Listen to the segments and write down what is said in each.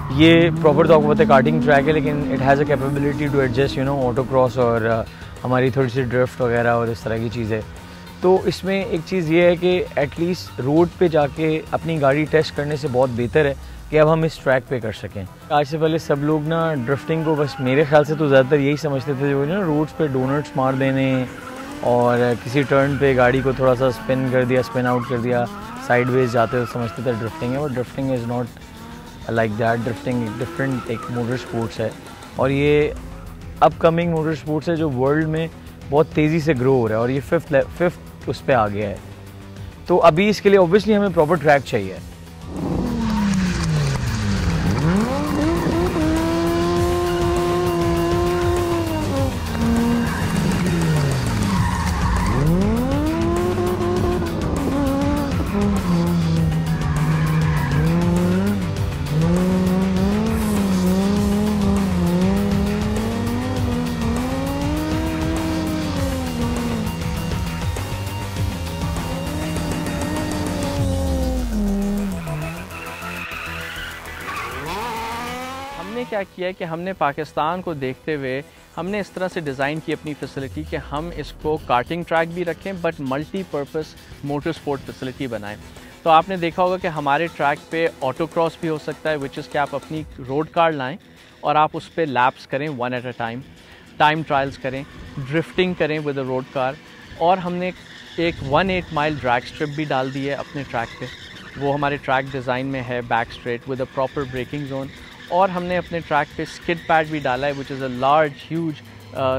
ये प्रॉपर तो आपको पता है कार्टिंग ट्रैक है, लेकिन it has a capability to adjust auto cross और हमारी थोड़ी सी ड्रिफ्ट वगैरह और इस तरह की चीज़ें। तो इसमें एक चीज़ ये है कि एटलीस्ट रोड पे जाके अपनी गाड़ी टेस्ट करने से बहुत बेहतर है कि अब हम इस ट्रैक पे कर सकें। आज से पहले सब लोग ना ड्रिफ्टिंग को बस मेरे ख्याल से तो ज़्यादातर यही समझते थे, जो ना रोड्स पे डोनट्स मार देने और किसी टर्न पे गाड़ी को थोड़ा सा स्पिन कर दिया, स्पिन आउट कर दिया, साइडवेज जाते तो समझते थे ड्रिफ्टिंग है। और drifting is not like that. Drifting different एक मोटर स्पोर्ट्स है और ये अपकमिंग मोटर स्पोर्ट्स है जो वर्ल्ड में बहुत तेज़ी से ग्रो हो रहा है और ये फिफ्थ उस पर आ गया है। तो अभी इसके लिए ऑब्वियसली हमें प्रॉपर ट्रैक चाहिए। हमने क्या किया है कि हमने पाकिस्तान को देखते हुए हमने इस तरह से डिज़ाइन की अपनी फैसिलिटी कि हम इसको कार्टिंग ट्रैक भी रखें but multipurpose motor sport facility बनाएं। तो आपने देखा होगा कि हमारे ट्रैक पे ऑटो क्रॉस भी हो सकता है, विच इज़ कि आप अपनी रोड कार लाएं और आप उस पर लैप्स करें one at a time trials करें, ड्रिफ्टिंग करें विद अ रोड कार। और हमने एक 18 माइल ड्रैग स्ट्रिप भी डाल दी है अपने ट्रैक पे, वो हमारे ट्रैक डिज़ाइन में है, back straight with a proper braking zone. और हमने अपने ट्रैक पे स्किड पैड भी डाला है, which is a large huge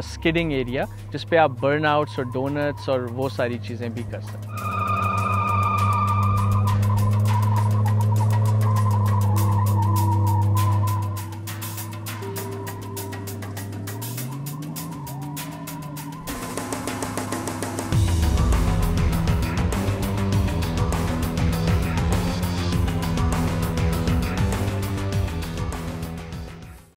skidding area जिस पे आप बर्नआउट्स और डोनट्स और वो सारी चीज़ें भी कर सकते हैं।